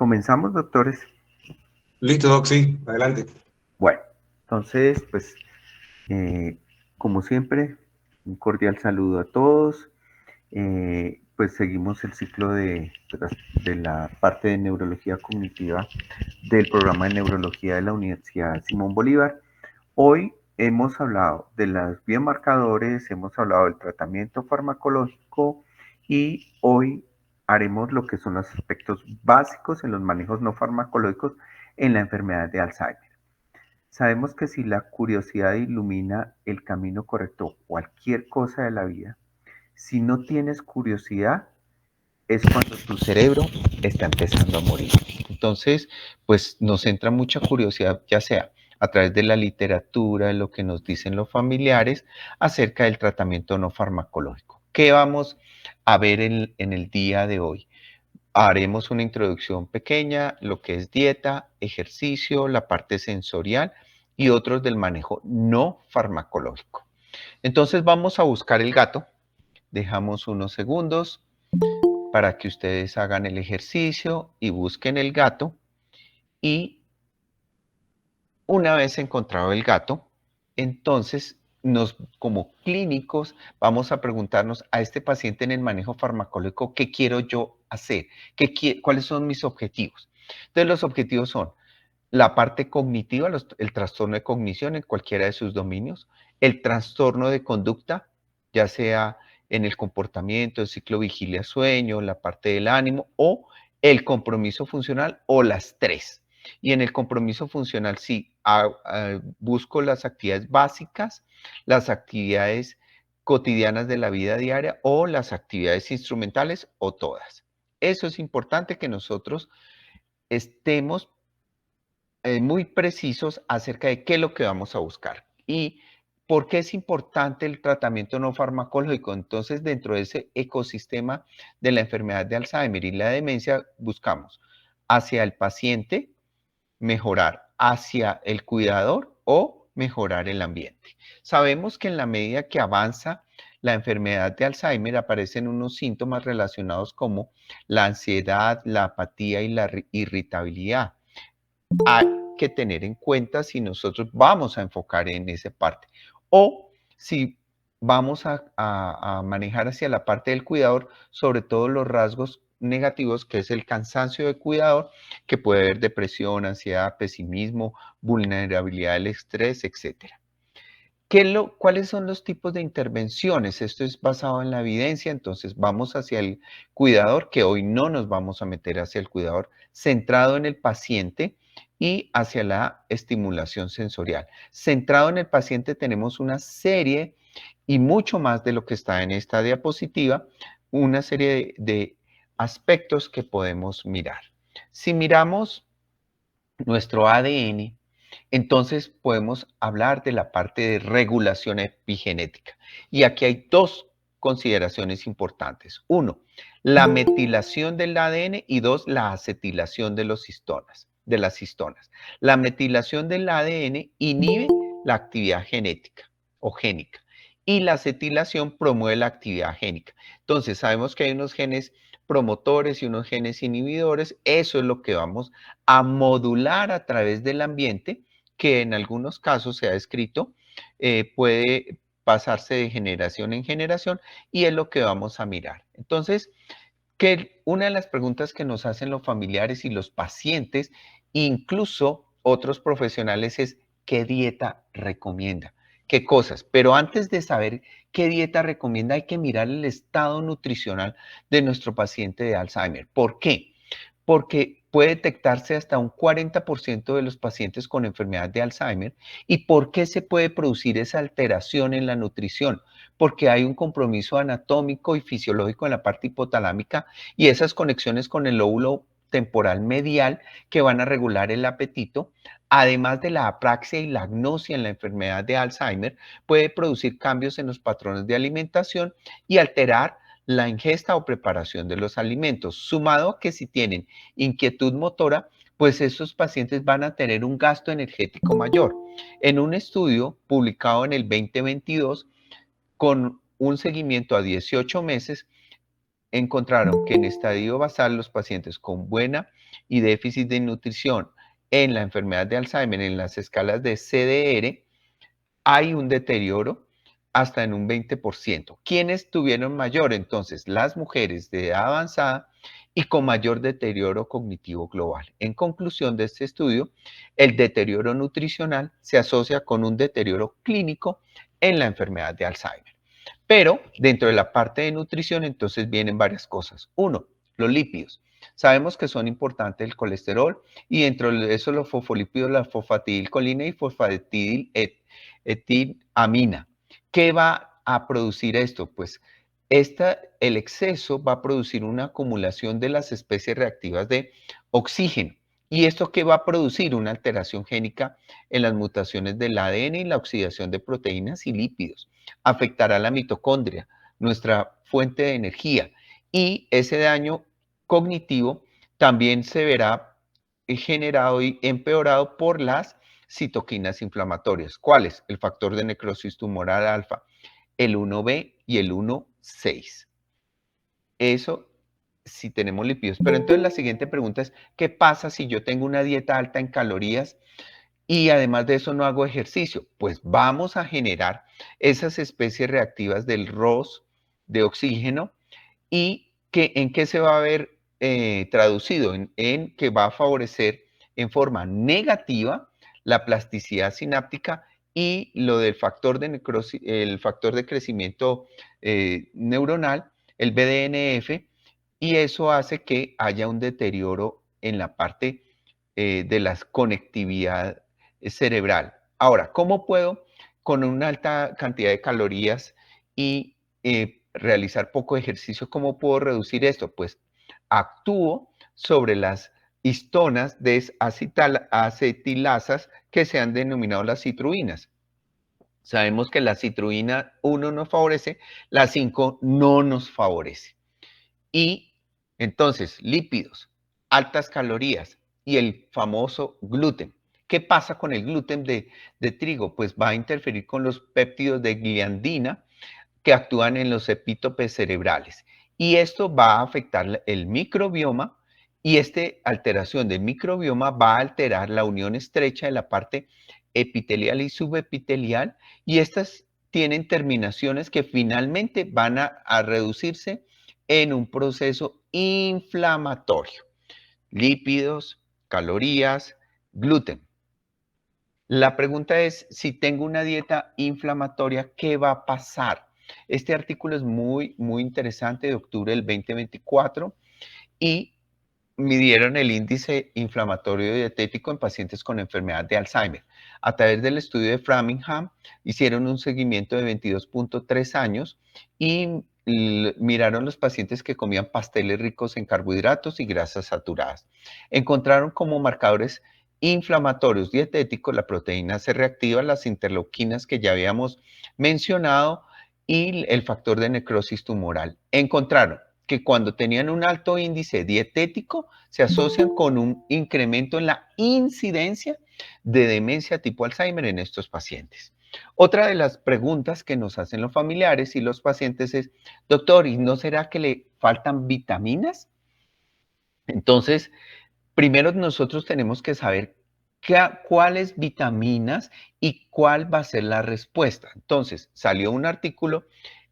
Comenzamos, doctores. Listo, Doc, sí, adelante. Bueno, entonces, pues, eh, como siempre, un cordial saludo a todos. Pues seguimos el ciclo de la parte de neurología cognitiva del programa de neurología de la Universidad Simón Bolívar. Hoy hemos hablado de los biomarcadores, hemos hablado del tratamiento farmacológico y hoy haremos lo que son los aspectos básicos en los manejos no farmacológicos en la enfermedad de Alzheimer. Sabemos que si la curiosidad ilumina el camino correcto, cualquier cosa de la vida, si no tienes curiosidad, es cuando tu cerebro está empezando a morir. Entonces, pues nos entra mucha curiosidad, ya sea a través de la literatura, de lo que nos dicen los familiares acerca del tratamiento no farmacológico. ¿Qué vamos a ver en el día de hoy? Haremos una introducción pequeña, lo que es dieta, ejercicio, la parte sensorial y otros del manejo no farmacológico. Entonces vamos a buscar el gato. Dejamos unos segundos para que ustedes hagan el ejercicio y busquen el gato. Y una vez encontrado el gato, entonces como clínicos vamos a preguntarnos a este paciente en el manejo farmacológico, ¿qué quiero yo hacer? ¿Cuáles son mis objetivos? Entonces los objetivos son la parte cognitiva, el trastorno de cognición en cualquiera de sus dominios, el trastorno de conducta, ya sea en el comportamiento, el ciclo vigilia-sueño, la parte del ánimo o el compromiso funcional o las tres. Y en el compromiso funcional sí, busco las actividades básicas, las actividades cotidianas de la vida diaria o las actividades instrumentales o todas. Eso es importante que nosotros estemos muy precisos acerca de qué es lo que vamos a buscar y por qué es importante el tratamiento no farmacológico. Entonces, dentro de ese ecosistema de la enfermedad de Alzheimer y la demencia, buscamos hacia el paciente mejorar, hacia el cuidador o mejorar el ambiente. Sabemos que en la medida que avanza la enfermedad de Alzheimer aparecen unos síntomas relacionados como la ansiedad, la apatía y la irritabilidad. Hay que tener en cuenta si nosotros vamos a enfocar en esa parte o si vamos a manejar hacia la parte del cuidador, sobre todo los rasgos negativos, que es el cansancio de cuidador, que puede haber depresión, ansiedad, pesimismo, vulnerabilidad al estrés, etcétera. ¿Cuáles son los tipos de intervenciones? Esto es basado en la evidencia, entonces vamos hacia el cuidador, que hoy no nos vamos a meter hacia el cuidador, centrado en el paciente y hacia la estimulación sensorial. Centrado en el paciente tenemos una serie y mucho más de lo que está en esta diapositiva, una serie de aspectos que podemos mirar. Si miramos nuestro ADN, entonces podemos hablar de la parte de regulación epigenética. Y aquí hay dos consideraciones importantes. Uno, la metilación del ADN y dos, la acetilación de las histonas. La metilación del ADN inhibe la actividad genética o génica y la acetilación promueve la actividad génica. Entonces sabemos que hay unos genes promotores y unos genes inhibidores. Eso es lo que vamos a modular a través del ambiente, que en algunos casos se ha descrito, puede pasarse de generación en generación y es lo que vamos a mirar. Entonces, que una de las preguntas que nos hacen los familiares y los pacientes, incluso otros profesionales, es ¿qué dieta recomienda? ¿Qué cosas? Pero antes de saber qué dieta recomienda, hay que mirar el estado nutricional de nuestro paciente de Alzheimer. ¿Por qué? Porque puede detectarse hasta un 40% de los pacientes con enfermedad de Alzheimer. ¿Y por qué se puede producir esa alteración en la nutrición? Porque hay un compromiso anatómico y fisiológico en la parte hipotalámica y esas conexiones con el lóbulo temporal medial que van a regular el apetito, además de la apraxia y la agnosia en la enfermedad de Alzheimer, puede producir cambios en los patrones de alimentación y alterar la ingesta o preparación de los alimentos, sumado a que si tienen inquietud motora, pues esos pacientes van a tener un gasto energético mayor. En un estudio publicado en el 2022, con un seguimiento a 18 meses, encontraron que en estadio basal los pacientes con buena y déficit de nutrición en la enfermedad de Alzheimer, en las escalas de CDR, hay un deterioro hasta en un 20%. ¿Quiénes tuvieron mayor? Entonces, las mujeres de edad avanzada y con mayor deterioro cognitivo global. En conclusión de este estudio, el deterioro nutricional se asocia con un deterioro clínico en la enfermedad de Alzheimer. Pero dentro de la parte de nutrición, entonces vienen varias cosas. Uno, los lípidos. Sabemos que son importantes el colesterol y dentro de eso los fosfolípidos, la fosfatidilcolina y fosfatidiletilamina. ¿Qué va a producir esto? Pues el exceso va a producir una acumulación de las especies reactivas de oxígeno. ¿Y esto qué va a producir? Una alteración génica en las mutaciones del ADN y la oxidación de proteínas y lípidos. Afectará la mitocondria, nuestra fuente de energía, y ese daño cognitivo también se verá generado y empeorado por las citoquinas inflamatorias. ¿Cuáles? El factor de necrosis tumoral alfa, el 1B y el 1,6. Eso si tenemos lípidos. Pero entonces la siguiente pregunta es, ¿qué pasa si yo tengo una dieta alta en calorías y además de eso no hago ejercicio? Pues vamos a generar esas especies reactivas del ROS de oxígeno y ¿en qué se va a ver traducido? En que va a favorecer en forma negativa la plasticidad sináptica y lo del factor de necrosis, el factor de crecimiento neuronal, el BDNF, y eso hace que haya un deterioro en la parte de la conectividad cerebral. Ahora, ¿cómo puedo con una alta cantidad de calorías y realizar poco ejercicio, cómo puedo reducir esto? Pues actúo sobre las histonas desacetilasas que se han denominado las citruinas. Sabemos que la citruina 1 nos favorece, la 5 no nos favorece. Y entonces, lípidos, altas calorías y el famoso gluten. ¿Qué pasa con el gluten de trigo? Pues va a interferir con los péptidos de gliadina que actúan en los epítopes cerebrales. Y esto va a afectar el microbioma y esta alteración del microbioma va a alterar la unión estrecha de la parte epitelial y subepitelial y estas tienen terminaciones que finalmente van a reducirse en un proceso inflamatorio. Lípidos, calorías, gluten. La pregunta es, si tengo una dieta inflamatoria, ¿qué va a pasar? Este artículo es muy, muy interesante, de octubre del 2024, y midieron el índice inflamatorio dietético en pacientes con enfermedad de Alzheimer. A través del estudio de Framingham, hicieron un seguimiento de 22.3 años y miraron los pacientes que comían pasteles ricos en carbohidratos y grasas saturadas. Encontraron como marcadores inflamatorios dietéticos la proteína C reactiva, las interleuquinas que ya habíamos mencionado y el factor de necrosis tumoral. Encontraron que cuando tenían un alto índice dietético se asocian con un incremento en la incidencia de demencia tipo Alzheimer en estos pacientes. Otra de las preguntas que nos hacen los familiares y los pacientes es, doctor, ¿y no será que le faltan vitaminas? Entonces, primero nosotros tenemos que saber cuáles vitaminas y cuál va a ser la respuesta. Entonces, salió un artículo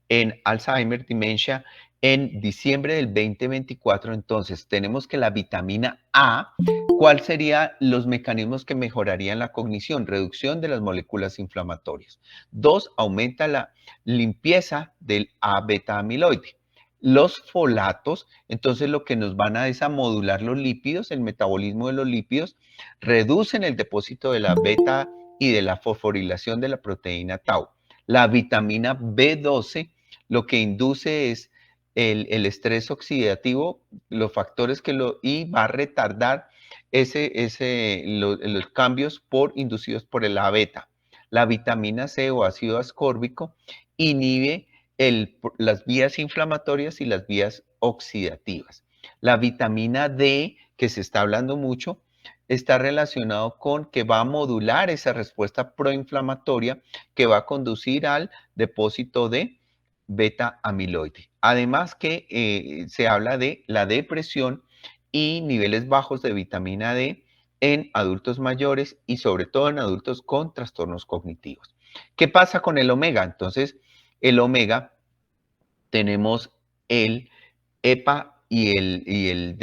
en Alzheimer Dementia en diciembre del 2024. Entonces, tenemos que la vitamina A, ¿cuáles serían los mecanismos que mejorarían la cognición? Reducción de las moléculas inflamatorias. Dos, aumenta la limpieza del A-beta amiloide. Los folatos, entonces lo que nos van a es a modular los lípidos, el metabolismo de los lípidos, reducen el depósito de la beta y de la fosforilación de la proteína tau. La vitamina B12 lo que induce es estrés oxidativo, los factores y va a retardar los cambios inducidos por el A beta. La vitamina C o ácido ascórbico inhibe las vías inflamatorias y las vías oxidativas. La vitamina D, que se está hablando mucho, está relacionado con que va a modular esa respuesta proinflamatoria que va a conducir al depósito de beta amiloide. Además que se habla de la depresión y niveles bajos de vitamina D en adultos mayores y sobre todo en adultos con trastornos cognitivos. ¿Qué pasa con el omega? Entonces, el omega tenemos el EPA y el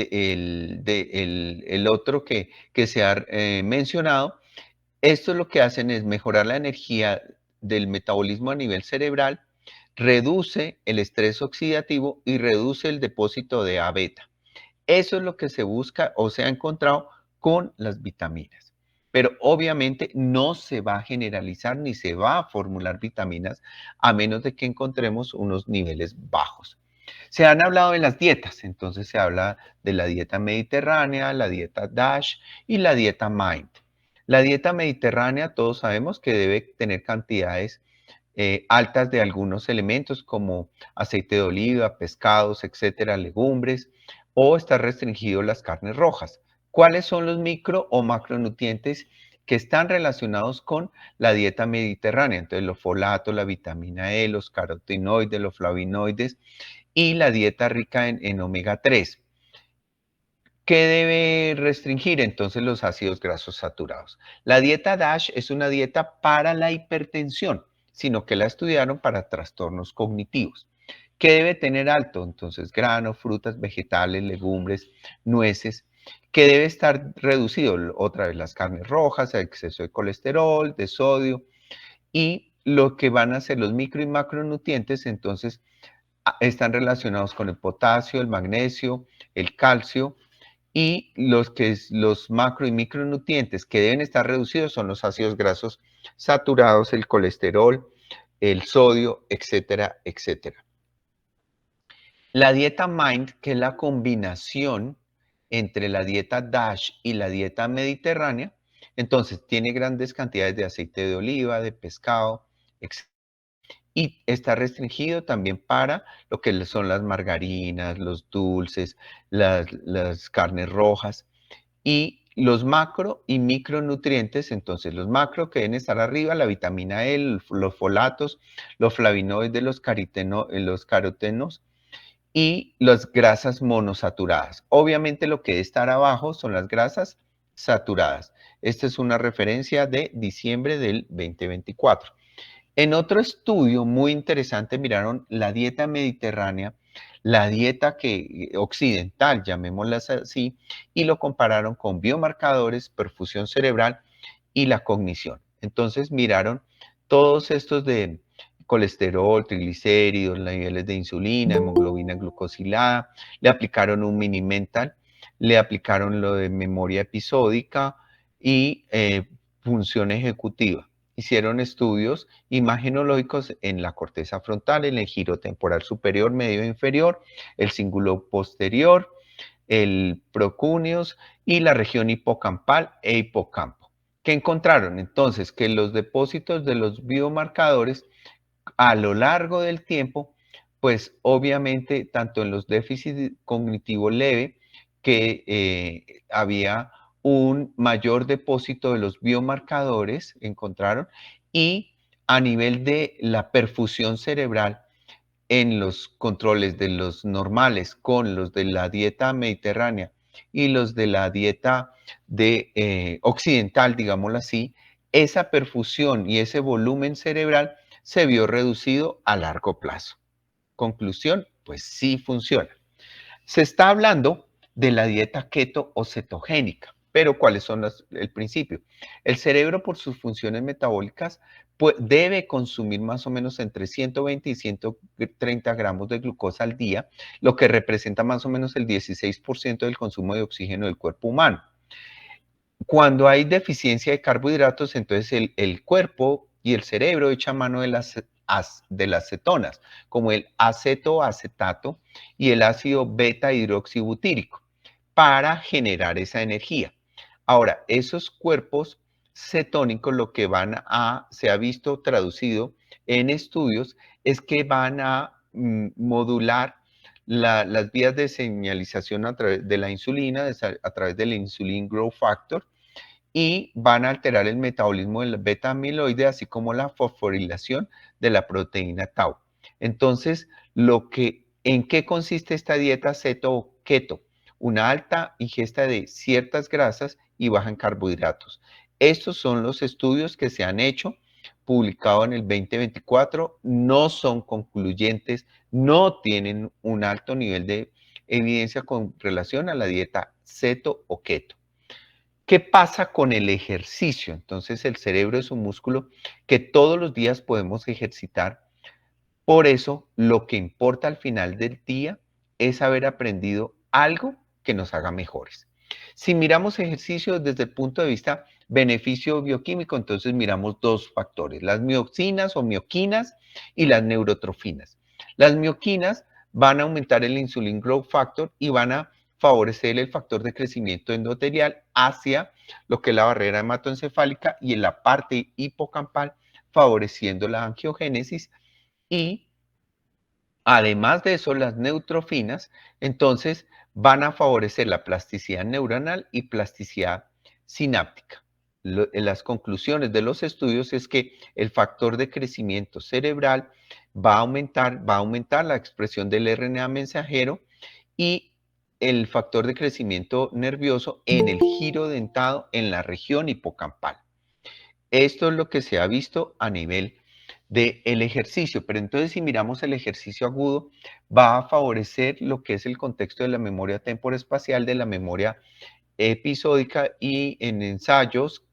otro que se ha mencionado. Esto lo que hacen es mejorar la energía del metabolismo a nivel cerebral, reduce el estrés oxidativo y reduce el depósito de A beta. Eso es lo que se busca o se ha encontrado con las vitaminas. Pero obviamente no se va a generalizar ni se va a formular vitaminas a menos de que encontremos unos niveles bajos. Se han hablado de las dietas, entonces se habla de la dieta mediterránea, la dieta DASH y la dieta MIND. La dieta mediterránea todos sabemos que debe tener cantidades altas de algunos elementos como aceite de oliva, pescados, etcétera, legumbres, o está restringido las carnes rojas. ¿Cuáles son los micro o macronutrientes que están relacionados con la dieta mediterránea? Entonces, los folatos, la vitamina E, los carotenoides, los flavonoides y la dieta rica en omega 3. ¿Qué debe restringir entonces los ácidos grasos saturados? La dieta DASH es una dieta para la hipertensión, sino que la estudiaron para trastornos cognitivos. ¿Qué debe tener alto? Entonces, granos, frutas, vegetales, legumbres, nueces. ¿Qué debe estar reducido? Otra vez las carnes rojas, el exceso de colesterol, de sodio. Y lo que van a ser los micro y macronutrientes, entonces, están relacionados con el potasio, el magnesio, el calcio, y los macro y micronutrientes que deben estar reducidos son los ácidos grasos saturados, el colesterol, el sodio, etcétera, etcétera. La dieta MIND, que es la combinación entre la dieta DASH y la dieta mediterránea, entonces tiene grandes cantidades de aceite de oliva, de pescado, etc. Y está restringido también para lo que son las margarinas, los dulces, las carnes rojas y los macro y micronutrientes. Entonces, los macro que deben estar arriba, la vitamina E, los folatos, los flavonoides, los carotenos y las grasas monosaturadas. Obviamente lo que debe estar abajo son las grasas saturadas. Esta es una referencia de diciembre del 2024. En otro estudio muy interesante miraron la dieta mediterránea, la dieta occidental, llamémosla así, y lo compararon con biomarcadores, perfusión cerebral y la cognición. Entonces miraron todos estos de colesterol, triglicéridos, niveles de insulina, hemoglobina glucosilada, le aplicaron un mini mental, le aplicaron lo de memoria episódica y función ejecutiva. Hicieron estudios imagenológicos en la corteza frontal, en el giro temporal superior, medio e inferior, el cíngulo posterior, el procúneos y la región hipocampal e hipocampo. ¿Qué encontraron? Entonces, que los depósitos de los biomarcadores a lo largo del tiempo, pues obviamente tanto en los déficits cognitivo leve, que había un mayor depósito de los biomarcadores, encontraron, y a nivel de la perfusión cerebral en los controles de los normales con los de la dieta mediterránea y los de la dieta occidental, digámoslo así, esa perfusión y ese volumen cerebral se vio reducido a largo plazo. Conclusión, pues sí funciona. Se está hablando de la dieta keto o cetogénica, pero ¿cuáles son el principio? El cerebro, por sus funciones metabólicas, pues, debe consumir más o menos entre 120 y 130 gramos de glucosa al día, lo que representa más o menos el 16% del consumo de oxígeno del cuerpo humano. Cuando hay deficiencia de carbohidratos, entonces el cuerpo y el cerebro echan mano de las cetonas, como el acetoacetato y el ácido beta hidroxibutírico, para generar esa energía. Ahora, esos cuerpos cetónicos lo que se ha visto traducido en estudios, es que van a modular las vías de señalización a través de la insulina, a través del insulin growth factor, y van a alterar el metabolismo del beta amiloide, así como la fosforilación de la proteína tau. Entonces, ¿en qué consiste esta dieta ceto o keto? Una alta ingesta de ciertas grasas y baja en carbohidratos. Estos son los estudios que se han hecho, publicados en el 2024, no son concluyentes, no tienen un alto nivel de evidencia con relación a la dieta ceto o keto. ¿Qué pasa con el ejercicio? Entonces, el cerebro es un músculo que todos los días podemos ejercitar. Por eso, lo que importa al final del día es haber aprendido algo que nos haga mejores. Si miramos ejercicio desde el punto de vista beneficio bioquímico, entonces miramos dos factores, las mioxinas o mioquinas y las neurotrofinas. Las mioquinas van a aumentar el insulin growth factor y van a favorecer el factor de crecimiento endotelial hacia lo que es la barrera hematoencefálica y en la parte hipocampal, favoreciendo la angiogénesis. Y además de eso, las neutrofinas, entonces, van a favorecer la plasticidad neuronal y plasticidad sináptica. Las conclusiones de los estudios es que el factor de crecimiento cerebral va a aumentar la expresión del RNA mensajero y el factor de crecimiento nervioso en el giro dentado en la región hipocampal. Esto es lo que se ha visto a nivel del ejercicio, pero entonces si miramos el ejercicio agudo, va a favorecer lo que es el contexto de la memoria temporoespacial, de la memoria episódica, y en ensayos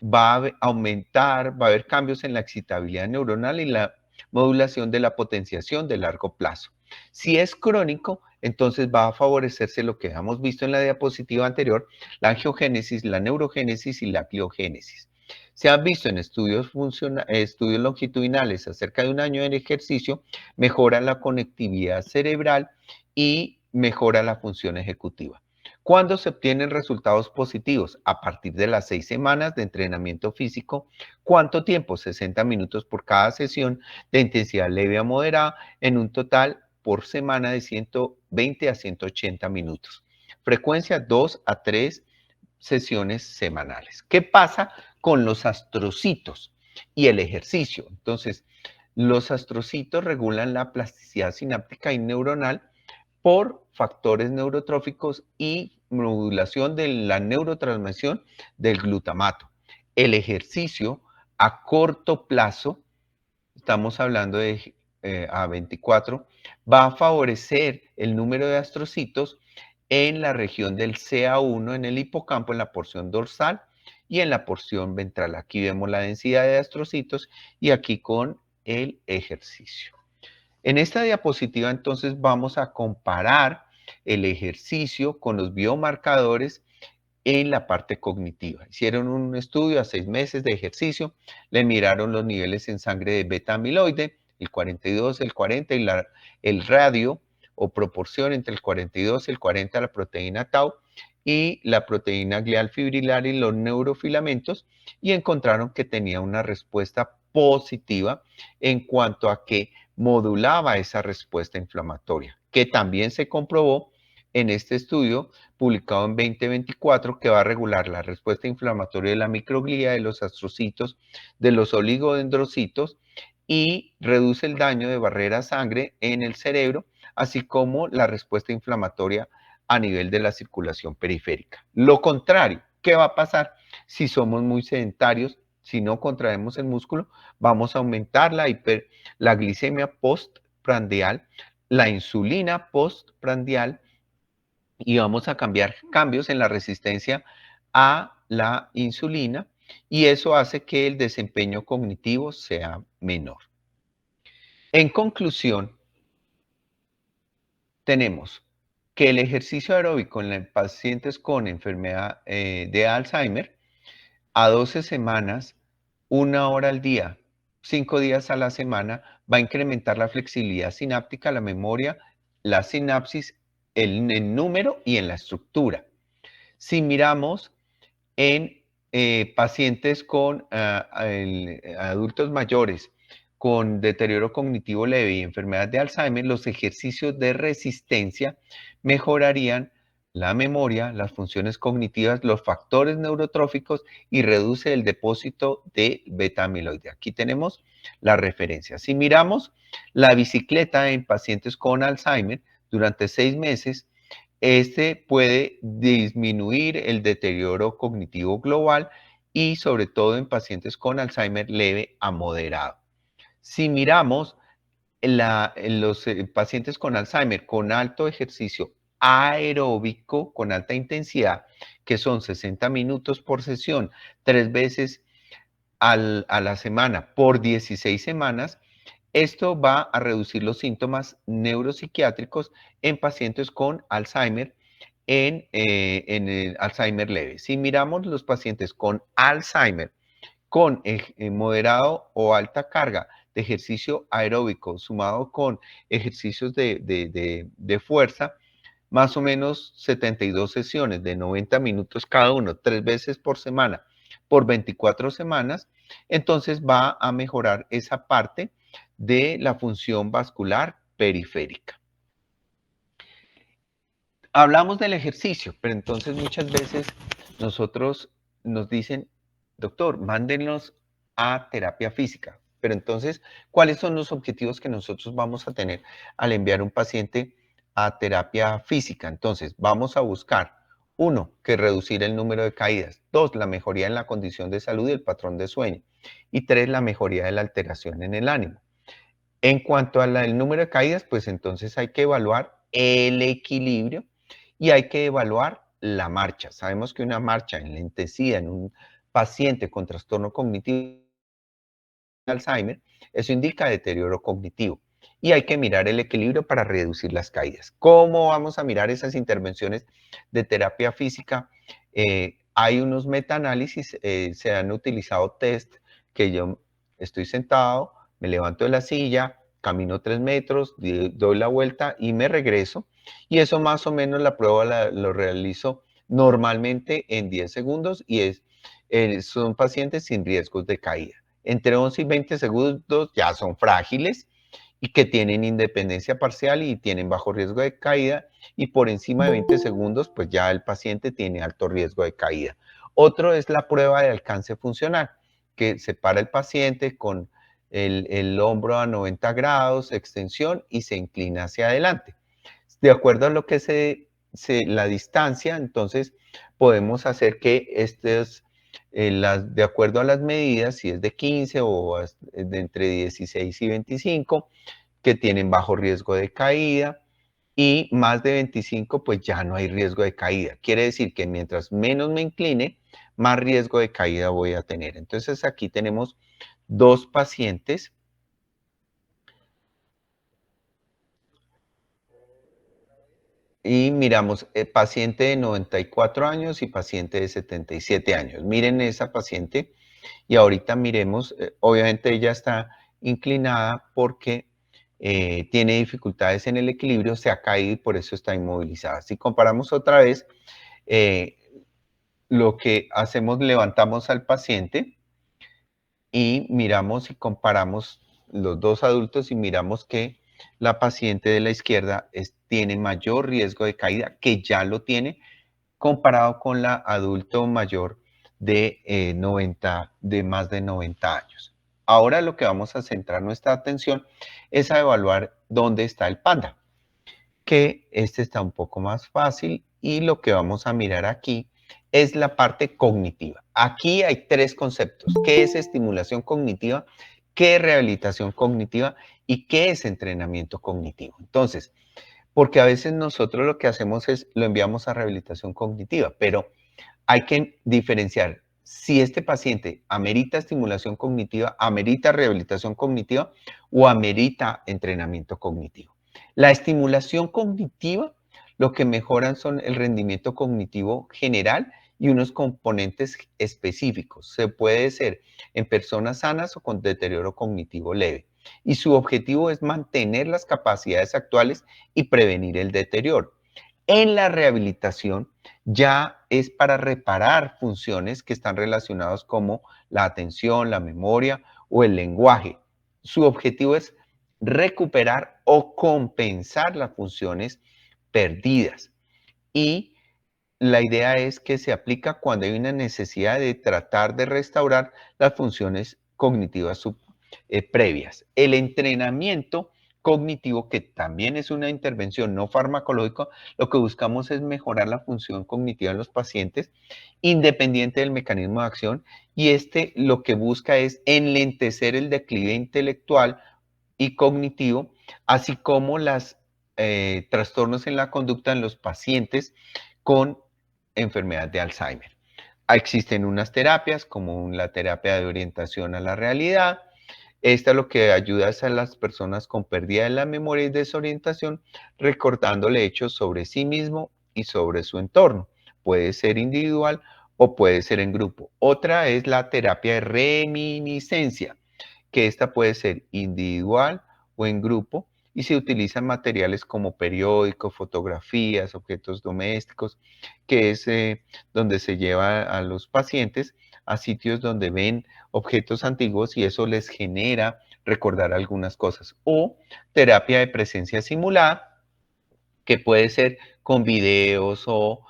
va a aumentar, va a haber cambios en la excitabilidad neuronal y la modulación de la potenciación de largo plazo. Si es crónico, entonces va a favorecerse lo que hemos visto en la diapositiva anterior, la angiogénesis, la neurogénesis y la gliogénesis. Se han visto en estudios longitudinales acerca de un año en ejercicio, mejora la conectividad cerebral y mejora la función ejecutiva. ¿Cuándo se obtienen resultados positivos? A partir de las 6 semanas de entrenamiento físico. ¿Cuánto tiempo? 60 minutos por cada sesión de intensidad leve a moderada, en un total por semana de 120 a 180 minutos. Frecuencia 2 a 3 sesiones semanales. ¿Qué pasa con los astrocitos y el ejercicio? Entonces, los astrocitos regulan la plasticidad sináptica y neuronal por factores neurotróficos y modulación de la neurotransmisión del glutamato. El ejercicio a corto plazo, estamos hablando de a 24, va a favorecer el número de astrocitos en la región del CA1, en el hipocampo, en la porción dorsal y en la porción ventral. Aquí vemos la densidad de astrocitos y aquí con el ejercicio. En esta diapositiva entonces vamos a comparar el ejercicio con los biomarcadores en la parte cognitiva. Hicieron un estudio a 6 meses de ejercicio, le miraron los niveles en sangre de beta amiloide, el 42, el 40 y el radio o proporción entre el 42 y el 40 de la proteína tau y la proteína glial fibrilar y los neurofilamentos, y encontraron que tenía una respuesta positiva en cuanto a que modulaba esa respuesta inflamatoria, que también se comprobó en este estudio publicado en 2024, que va a regular la respuesta inflamatoria de la microglía, de los astrocitos, de los oligodendrocitos, y reduce el daño de barrera sangre en el cerebro, así como la respuesta inflamatoria a nivel de la circulación periférica. Lo contrario, ¿qué va a pasar si somos muy sedentarios? Si no contraemos el músculo, vamos a aumentar la glicemia postprandial, la insulina postprandial, y vamos a cambios en la resistencia a la insulina, y eso hace que el desempeño cognitivo sea menor. En conclusión, tenemos que el ejercicio aeróbico en pacientes con enfermedad de Alzheimer, a 12 semanas, 1 hora al día, 5 días a la semana, va a incrementar la flexibilidad sináptica, la memoria, la sinapsis, el número y en la estructura. Si miramos en pacientes con adultos mayores con deterioro cognitivo leve y enfermedad de Alzheimer, los ejercicios de resistencia mejorarían la memoria, las funciones cognitivas, los factores neurotróficos y reduce el depósito de beta amiloide. Aquí tenemos la referencia. Si miramos la bicicleta en pacientes con Alzheimer durante 6 meses, este puede disminuir el deterioro cognitivo global y sobre todo en pacientes con Alzheimer leve a moderado. Si miramos en los pacientes con Alzheimer con alto ejercicio aeróbico, con alta intensidad, que son 60 minutos por sesión, 3 veces a la semana por 16 semanas, esto va a reducir los síntomas neuropsiquiátricos en pacientes con Alzheimer en el Alzheimer leve. Si miramos los pacientes con Alzheimer con moderado o alta carga de ejercicio aeróbico sumado con ejercicios de fuerza, más o menos 72 sesiones de 90 minutos cada uno, 3 veces por semana, por 24 semanas, entonces va a mejorar esa parte de la función vascular periférica. Hablamos del ejercicio, pero entonces muchas veces nosotros nos dicen, doctor, mándenos a terapia física. Pero entonces, ¿cuáles son los objetivos que nosotros vamos a tener al enviar un paciente a terapia física? Entonces, vamos a buscar, 1, que reducir el número de caídas. 2, la mejoría en la condición de salud y el patrón de sueño. Y 3, la mejoría de la alteración en el ánimo. En cuanto al número de caídas, pues entonces hay que evaluar el equilibrio y hay que evaluar la marcha. Sabemos que una marcha enlentecida en un paciente con trastorno cognitivo de Alzheimer, eso indica deterioro cognitivo. Y hay que mirar el equilibrio para reducir las caídas. ¿Cómo vamos a mirar esas intervenciones de terapia física? Hay unos metaanálisis, se han utilizado test que yo estoy sentado, me levanto de la silla, camino 3 metros, doy la vuelta y me regreso. Y eso más o menos la prueba lo realizo normalmente en 10 segundos y son pacientes sin riesgos de caída. Entre 11 y 20 segundos ya son frágiles y que tienen independencia parcial y tienen bajo riesgo de caída, y por encima de 20 segundos pues ya el paciente tiene alto riesgo de caída. Otro es la prueba de alcance funcional, que separa el paciente con el hombro a 90 grados, extensión, y se inclina hacia adelante. De acuerdo a lo que la distancia, entonces podemos hacer que de acuerdo a las medidas, si es de 15 o de entre 16 y 25, que tienen bajo riesgo de caída, y más de 25, pues ya no hay riesgo de caída. Quiere decir que mientras menos me incline, más riesgo de caída voy a tener. Entonces aquí tenemos 2 pacientes. Y miramos paciente de 94 años y paciente de 77 años. Miren esa paciente y ahorita miremos, obviamente ella está inclinada porque tiene dificultades en el equilibrio, se ha caído y por eso está inmovilizada. Si comparamos otra vez, lo que hacemos, levantamos al paciente y miramos y comparamos los 2 adultos y miramos que la paciente de la izquierda tiene mayor riesgo de caída, que ya lo tiene, comparado con la adulto mayor de más de 90 años. Ahora lo que vamos a centrar nuestra atención es a evaluar dónde está el panda, que este está un poco más fácil, y lo que vamos a mirar aquí es la parte cognitiva. Aquí hay 3 conceptos. ¿Qué es estimulación cognitiva? ¿Qué es rehabilitación cognitiva? ¿Y qué es entrenamiento cognitivo? Entonces, porque a veces nosotros lo que hacemos es lo enviamos a rehabilitación cognitiva, pero hay que diferenciar si este paciente amerita estimulación cognitiva, amerita rehabilitación cognitiva o amerita entrenamiento cognitivo. La estimulación cognitiva lo que mejoran son el rendimiento cognitivo general y unos componentes específicos. Se puede ser en personas sanas o con deterioro cognitivo leve. Y su objetivo es mantener las capacidades actuales y prevenir el deterioro. En la rehabilitación ya es para reparar funciones que están relacionadas como la atención, la memoria o el lenguaje. Su objetivo es recuperar o compensar las funciones perdidas. Y la idea es que se aplica cuando hay una necesidad de tratar de restaurar las funciones cognitivas previas. El entrenamiento cognitivo, que también es una intervención no farmacológica, lo que buscamos es mejorar la función cognitiva en los pacientes, independiente del mecanismo de acción, y lo que busca es enlentecer el declive intelectual y cognitivo, así como los trastornos en la conducta en los pacientes con enfermedad de Alzheimer. Existen unas terapias como la terapia de orientación a la realidad. Esta lo que ayuda es a las personas con pérdida de la memoria y desorientación, recordándole hechos sobre sí mismo y sobre su entorno. Puede ser individual o puede ser en grupo. Otra es la terapia de reminiscencia, que esta puede ser individual o en grupo, y se utilizan materiales como periódicos, fotografías, objetos domésticos, que es donde se lleva a los pacientes a sitios donde ven objetos antiguos y eso les genera recordar algunas cosas. O terapia de presencia simulada, que puede ser con videos o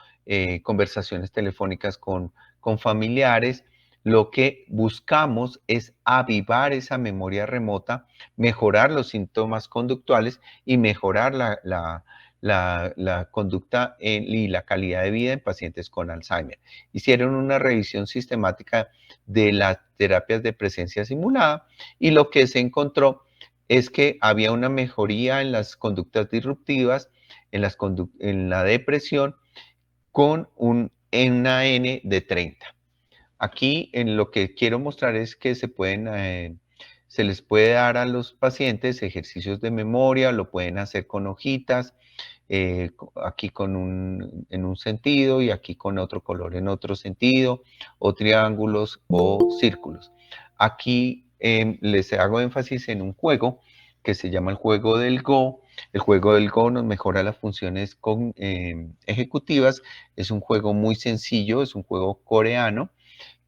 conversaciones telefónicas con familiares. Lo que buscamos es avivar esa memoria remota, mejorar los síntomas conductuales y mejorar la conducta y la calidad de vida en pacientes con Alzheimer. Hicieron una revisión sistemática de las terapias de presencia simulada y lo que se encontró es que había una mejoría en las conductas disruptivas, en la depresión, con una N de 30. Aquí en lo que quiero mostrar es que se les puede dar a los pacientes ejercicios de memoria, lo pueden hacer con hojitas, aquí en un sentido y aquí con otro color en otro sentido, o triángulos o círculos. Aquí les hago énfasis en un juego que se llama el juego del Go. El juego del Go nos mejora las funciones ejecutivas. Es un juego muy sencillo, es un juego coreano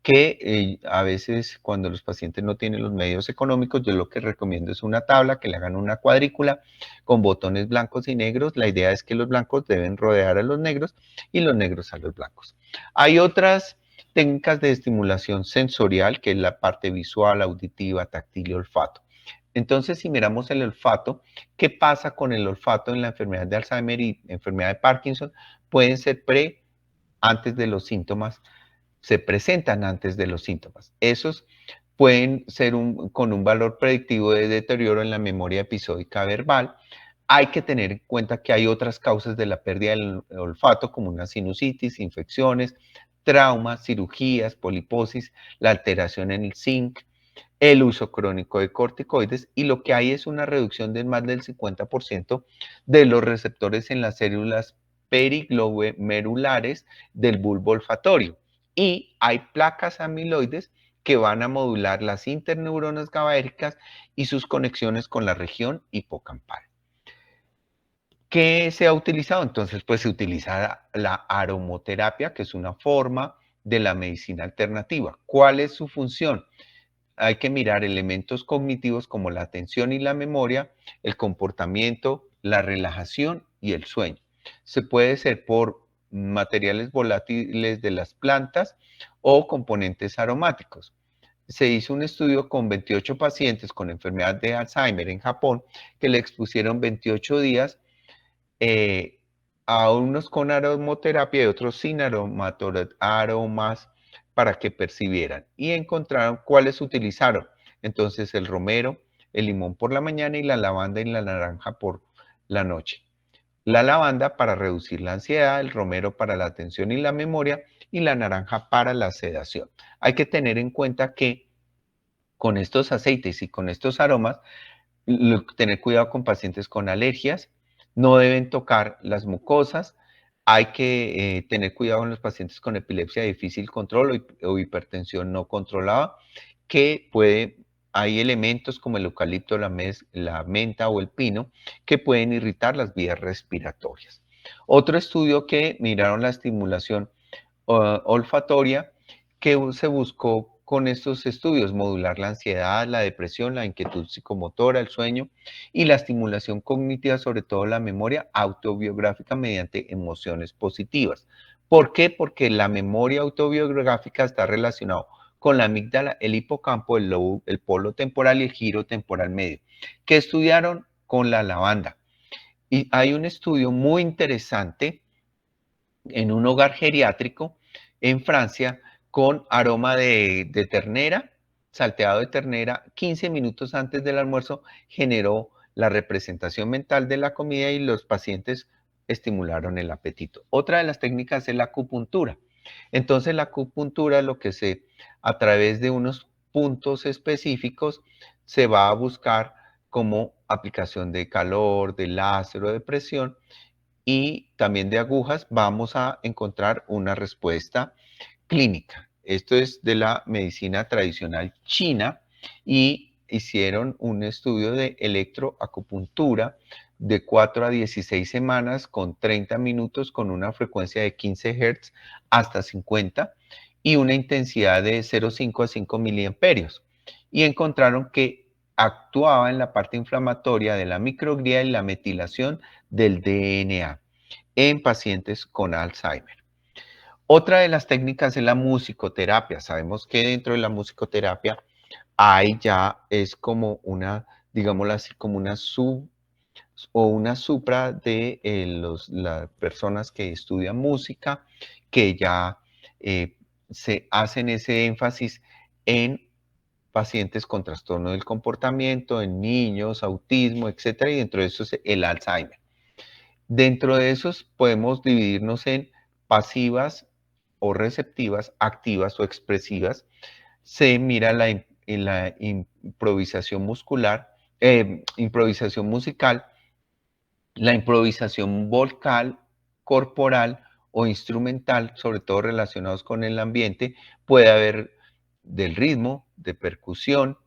que a veces cuando los pacientes no tienen los medios económicos, yo lo que recomiendo es una tabla, que le hagan una cuadrícula con botones blancos y negros. La idea es que los blancos deben rodear a los negros y los negros a los blancos. Hay otras técnicas de estimulación sensorial, que es la parte visual, auditiva, táctil y olfato. Entonces, si miramos el olfato, ¿qué pasa con el olfato en la enfermedad de Alzheimer y enfermedad de Parkinson? Pueden ser antes de los síntomas, se presentan antes de los síntomas. Esos pueden ser con un valor predictivo de deterioro en la memoria episódica verbal. Hay que tener en cuenta que hay otras causas de la pérdida del olfato, como una sinusitis, infecciones, traumas, cirugías, poliposis, la alteración en el zinc, el uso crónico de corticoides, y lo que hay es una reducción de más del 50% de los receptores en las células periglomerulares del bulbo olfatorio. Y hay placas amiloides que van a modular las interneuronas GABAérgicas y sus conexiones con la región hipocampal. ¿Qué se ha utilizado? Entonces, pues se utiliza la aromoterapia, que es una forma de la medicina alternativa. ¿Cuál es su función? Hay que mirar elementos cognitivos como la atención y la memoria, el comportamiento, la relajación y el sueño. Se puede hacer por materiales volátiles de las plantas o componentes aromáticos. Se hizo un estudio con 28 pacientes con enfermedad de Alzheimer en Japón, que le expusieron 28 días eh, a unos con aromoterapia y otros sin aromas para que percibieran, y encontraron cuáles utilizaron. Entonces el romero, el limón por la mañana y la lavanda y la naranja por la noche. La lavanda para reducir la ansiedad, el romero para la atención y la memoria y la naranja para la sedación. Hay que tener en cuenta que con estos aceites y con estos aromas, tener cuidado con pacientes con alergias, no deben tocar las mucosas, hay que tener cuidado con los pacientes con epilepsia de difícil control o hipertensión no controlada, que hay elementos como el eucalipto, la menta o el pino que pueden irritar las vías respiratorias. Otro estudio que miraron la estimulación olfatoria, que se buscó con estos estudios modular la ansiedad, la depresión, la inquietud psicomotora, el sueño y la estimulación cognitiva, sobre todo la memoria autobiográfica mediante emociones positivas. ¿Por qué? Porque la memoria autobiográfica está relacionada con la amígdala, el hipocampo, el polo temporal y el giro temporal medio, que estudiaron con la lavanda. Y hay un estudio muy interesante en un hogar geriátrico en Francia con aroma de ternera, salteado de ternera, 15 minutos antes del almuerzo generó la representación mental de la comida y los pacientes estimularon el apetito. Otra de las técnicas es la acupuntura. Entonces la acupuntura lo que a través de unos puntos específicos se va a buscar como aplicación de calor, de láser o de presión y también de agujas vamos a encontrar una respuesta clínica. Esto es de la medicina tradicional china y hicieron un estudio de electroacupuntura de 4 a 16 semanas con 30 minutos con una frecuencia de 15 Hz hasta 50 y una intensidad de 0,5 a 5 miliamperios. Y encontraron que actuaba en la parte inflamatoria de la microglía y la metilación del DNA en pacientes con Alzheimer. Otra de las técnicas es la musicoterapia. Sabemos que dentro de la musicoterapia hay ya es como una, digámoslo así, como una sub o una supra de las personas que estudian música, que ya se hacen ese énfasis en pacientes con trastorno del comportamiento, en niños, autismo, etcétera, y dentro de eso es el Alzheimer. Dentro de esos podemos dividirnos en pasivas o receptivas, activas o expresivas. Se mira la improvisación muscular, improvisación musical, la improvisación vocal, corporal o instrumental, sobre todo relacionados con el ambiente. Puede haber del ritmo, de percusión,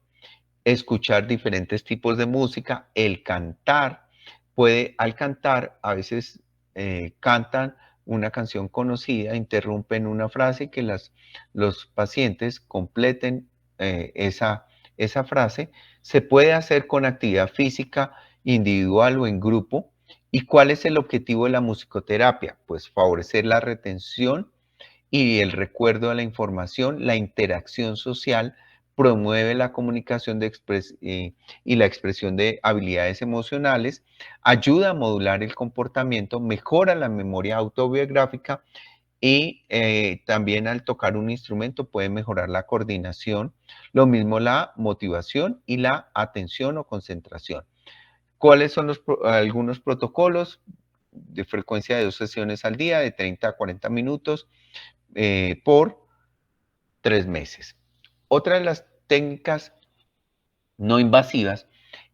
escuchar diferentes tipos de música, el cantar. Al cantar, a veces cantan una canción conocida, interrumpen una frase y que los pacientes completen esa frase. Se puede hacer con actividad física individual o en grupo. ¿Y cuál es el objetivo de la musicoterapia? Pues favorecer la retención y el recuerdo de la información, la interacción social, promueve la comunicación y la expresión de habilidades emocionales, ayuda a modular el comportamiento, mejora la memoria autobiográfica y también al tocar un instrumento puede mejorar la coordinación, lo mismo la motivación y la atención o concentración. ¿Cuáles son algunos protocolos? De frecuencia de 2 sesiones al día, de 30 a 40 minutos por 3 meses. Otra de las técnicas no invasivas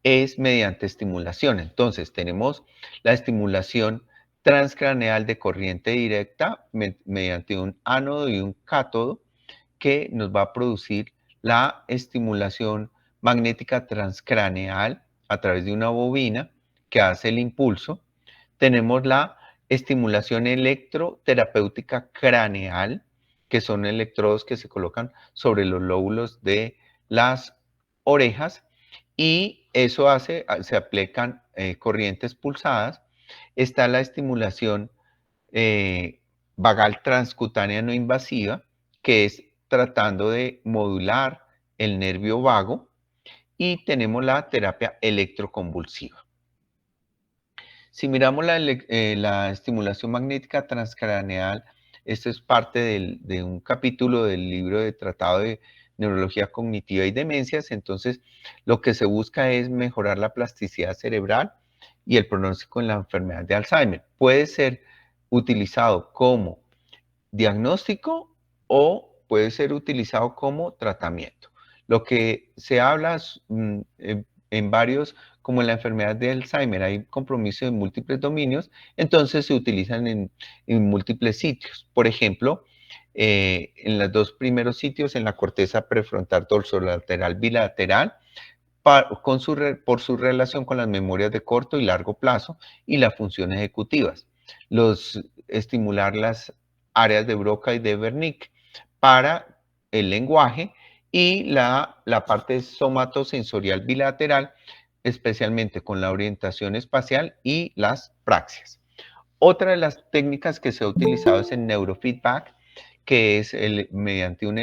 es mediante estimulación. Entonces, tenemos la estimulación transcraneal de corriente directa mediante un ánodo y un cátodo que nos va a producir la estimulación magnética transcraneal a través de una bobina que hace el impulso. Tenemos la estimulación electroterapéutica craneal, que son electrodos que se colocan sobre los lóbulos de las orejas y eso se aplican corrientes pulsadas. Está la estimulación vagal transcutánea no invasiva, que es tratando de modular el nervio vago, y tenemos la terapia electroconvulsiva. Si miramos la estimulación magnética transcraneal, esto es parte de un capítulo del libro de Tratado de Neurología Cognitiva y Demencias. Entonces, lo que se busca es mejorar la plasticidad cerebral y el pronóstico en la enfermedad de Alzheimer. Puede ser utilizado como diagnóstico o puede ser utilizado como tratamiento. Lo que se habla en varios, como en la enfermedad de Alzheimer, hay compromiso en múltiples dominios, entonces se utilizan en múltiples sitios. Por ejemplo, en los 2 primeros sitios, en la corteza prefrontal dorsolateral bilateral, por su relación con las memorias de corto y largo plazo y las funciones ejecutivas. Estimular las áreas de Broca y de Wernicke para el lenguaje y la parte somatosensorial bilateral, especialmente con la orientación espacial y las praxias. Otra de las técnicas que se ha utilizado es el neurofeedback, que es mediante un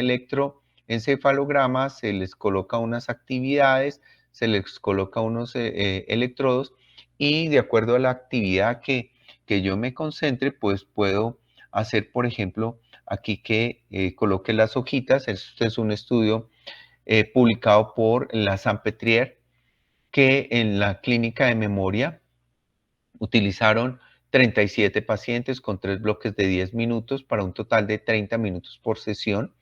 encefalograma, se les coloca unas actividades, se les coloca unos electrodos y de acuerdo a la actividad que yo me concentre, pues puedo hacer, por ejemplo, aquí que coloque las hojitas. Este es un estudio publicado por la Salpêtrière, que en la clínica de memoria utilizaron 37 pacientes con 3 bloques de 10 minutos para un total de 30 minutos por sesión,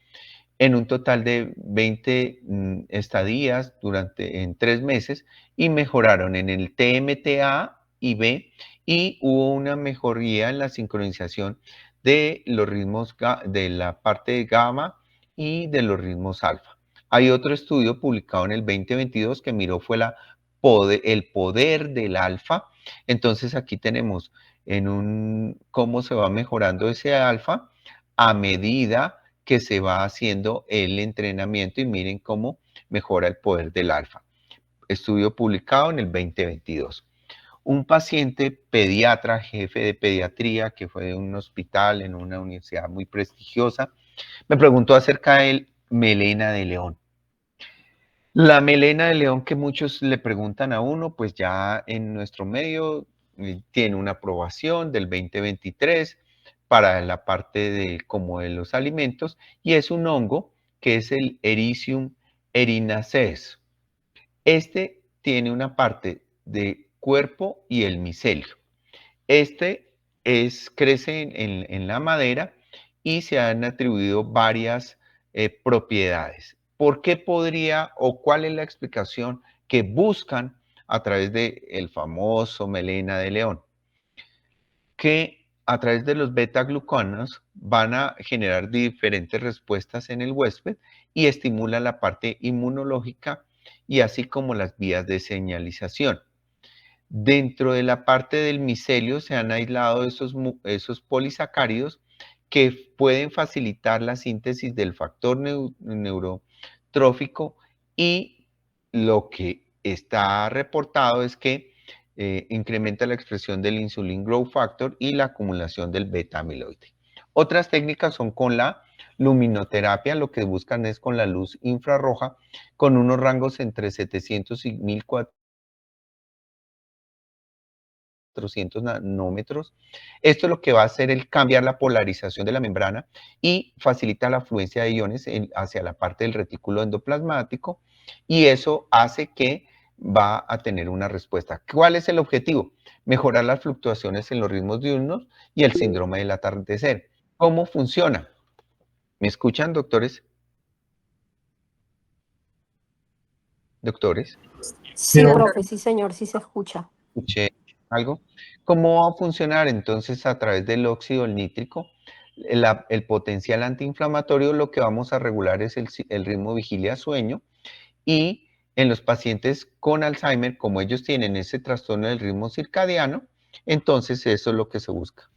en un total de 20 estadías en 3 meses, y mejoraron en el TMTA y B, y hubo una mejoría en la sincronización de los ritmos de la parte de gamma y de los ritmos alfa. Hay otro estudio publicado en el 2022 que miró fue el poder del alfa. Entonces aquí tenemos cómo se va mejorando ese alfa a medida que se va haciendo el entrenamiento, y miren cómo mejora el poder del alfa. Estudio publicado en el 2022. Un paciente pediatra, jefe de pediatría, que fue de un hospital en una universidad muy prestigiosa, me preguntó acerca del melena de león. La melena de león, que muchos le preguntan a uno, pues ya en nuestro medio tiene una aprobación del 2023 para la parte de como de los alimentos, y es un hongo que es el Ericium erinaceus. Este tiene una parte de cuerpo y el micelio. Este crece en la madera y se han atribuido varias propiedades. ¿Por qué podría o cuál es la explicación que buscan a través del famoso melena de león? Que a través de los beta-glucanos van a generar diferentes respuestas en el huésped y estimulan la parte inmunológica y así como las vías de señalización. Dentro de la parte del micelio se han aislado esos polisacáridos que pueden facilitar la síntesis del factor neurotrófico, y lo que está reportado es que incrementa la expresión del insulin growth factor y la acumulación del beta amiloide. Otras técnicas son con la luminoterapia. Lo que buscan es con la luz infrarroja con unos rangos entre 700 y 1400 nanómetros. Esto lo que va a hacer es cambiar la polarización de la membrana y facilita la afluencia de iones hacia la parte del retículo endoplasmático, y eso hace que va a tener una respuesta. ¿Cuál es el objetivo? Mejorar las fluctuaciones en los ritmos diurnos y el síndrome del atardecer. ¿Cómo funciona? ¿Me escuchan, doctores? ¿Doctores? Sí, profe, sí, señor, sí se escucha. ¿Escuché algo? ¿Cómo va a funcionar entonces a través del óxido nítrico? El potencial antiinflamatorio, lo que vamos a regular es el ritmo vigilia-sueño, y en los pacientes con Alzheimer, como ellos tienen ese trastorno del ritmo circadiano, entonces eso es lo que se busca.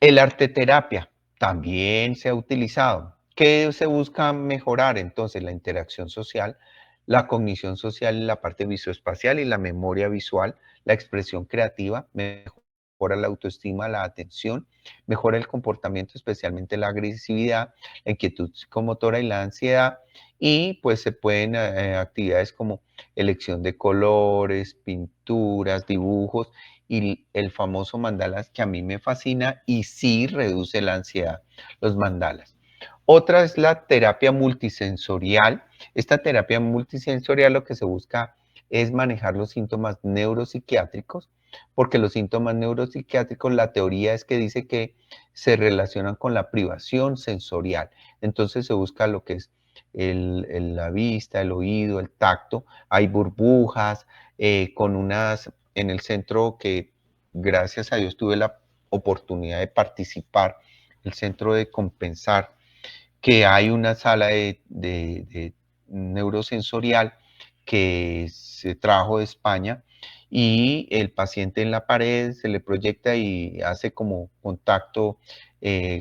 El arteterapia también se ha utilizado. ¿Qué se busca mejorar? Entonces, la interacción social, la cognición social, la parte visoespacial y la memoria visual, la expresión creativa, mejora la autoestima, la atención, mejora el comportamiento, especialmente la agresividad, la inquietud psicomotora y la ansiedad, y pues se pueden actividades como elección de colores, pinturas, dibujos, y el famoso mandalas, que a mí me fascina y sí reduce la ansiedad, los mandalas. Otra es la terapia multisensorial. Esta terapia multisensorial lo que se busca es manejar los síntomas neuropsiquiátricos, porque los síntomas neuropsiquiátricos, la teoría es que dice que se relacionan con la privación sensorial. Entonces se busca lo que es la vista, el oído, el tacto. Hay burbujas en el centro que gracias a Dios tuve la oportunidad de participar, el centro de Compensar, que hay una sala de neurosensorial que se trajo de España, y el paciente en la pared se le proyecta y hace como contacto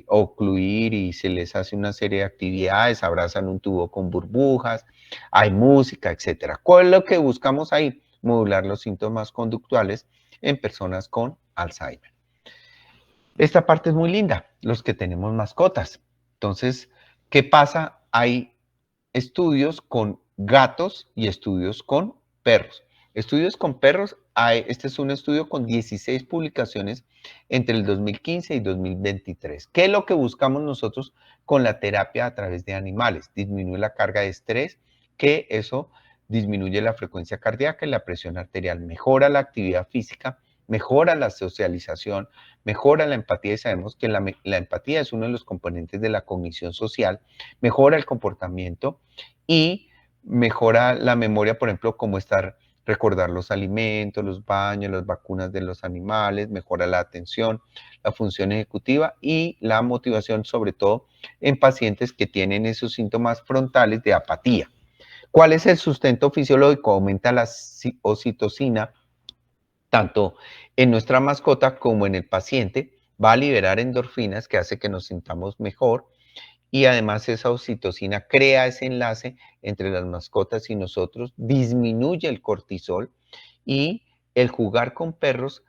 ocluir, y se les hace una serie de actividades, abrazan un tubo con burbujas, hay música, etc. ¿Cuál es lo que buscamos ahí? Modular los síntomas conductuales en personas con Alzheimer. Esta parte es muy linda, los que tenemos mascotas. Entonces, ¿qué pasa? Hay estudios con gatos y estudios con perros. Estudios con perros, este es un estudio con 16 publicaciones entre el 2015 y 2023. ¿Qué es lo que buscamos nosotros con la terapia a través de animales? Disminuir la carga de estrés, que eso disminuye la frecuencia cardíaca y la presión arterial, mejora la actividad física, mejora la socialización, mejora la empatía, y sabemos que la empatía es uno de los componentes de la cognición social, mejora el comportamiento y mejora la memoria, por ejemplo, como recordar los alimentos, los baños, las vacunas de los animales, mejora la atención, la función ejecutiva y la motivación, sobre todo en pacientes que tienen esos síntomas frontales de apatía. ¿Cuál es el sustento fisiológico? Aumenta la oxitocina, tanto en nuestra mascota como en el paciente, va a liberar endorfinas que hace que nos sintamos mejor y además esa oxitocina crea ese enlace entre las mascotas y nosotros, disminuye el cortisol y el jugar con perros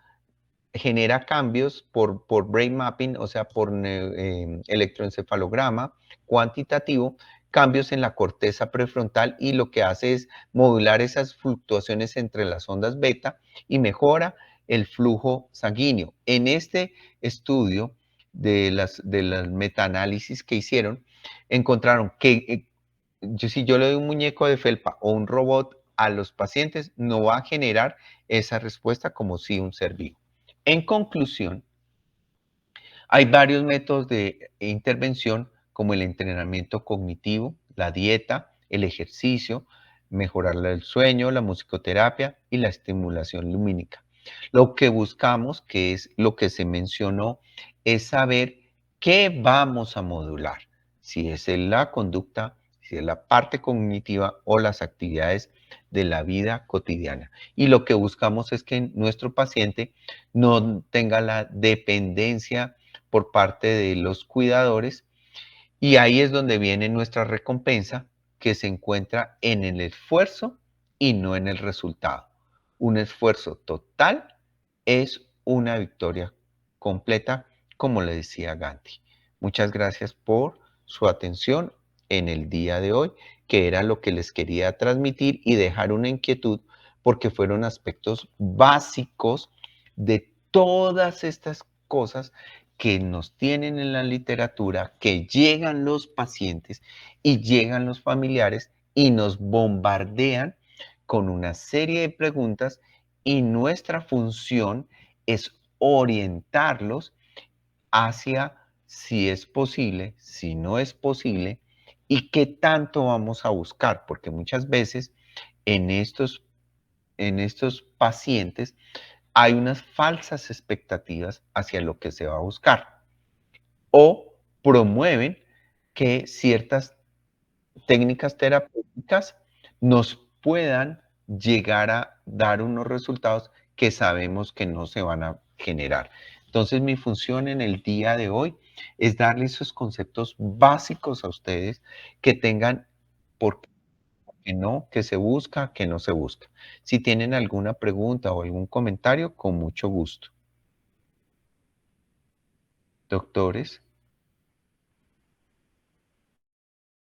genera cambios por brain mapping, o sea, por electroencefalograma cuantitativo, cambios en la corteza prefrontal y lo que hace es modular esas fluctuaciones entre las ondas beta y mejora el flujo sanguíneo. En este estudio de las metaanálisis que hicieron, encontraron que si yo le doy un muñeco de felpa o un robot a los pacientes, no va a generar esa respuesta como si un ser vivo. En conclusión, hay varios métodos de intervención como el entrenamiento cognitivo, la dieta, el ejercicio, mejorar el sueño, la musicoterapia y la estimulación lumínica. Lo que buscamos, que es lo que se mencionó, es saber qué vamos a modular, si es la conducta, si es la parte cognitiva o las actividades de la vida cotidiana. Y lo que buscamos es que nuestro paciente no tenga la dependencia por parte de los cuidadores y ahí es donde viene nuestra recompensa que se encuentra en el esfuerzo y no en el resultado. Un esfuerzo total es una victoria completa, como le decía Gandhi. Muchas gracias por su atención en el día de hoy, que era lo que les quería transmitir y dejar una inquietud porque fueron aspectos básicos de todas estas cosas que nos tienen en la literatura, que llegan los pacientes y llegan los familiares y nos bombardean con una serie de preguntas y nuestra función es orientarlos hacia si es posible, si no es posible y qué tanto vamos a buscar, porque muchas veces en estos pacientes hay unas falsas expectativas hacia lo que se va a buscar o promueven que ciertas técnicas terapéuticas nos puedan llegar a dar unos resultados que sabemos que no se van a generar. Entonces mi función en el día de hoy es darles esos conceptos básicos a ustedes que tengan por qué no, que se busca, que no se busca. Si tienen alguna pregunta o algún comentario, con mucho gusto. Doctores.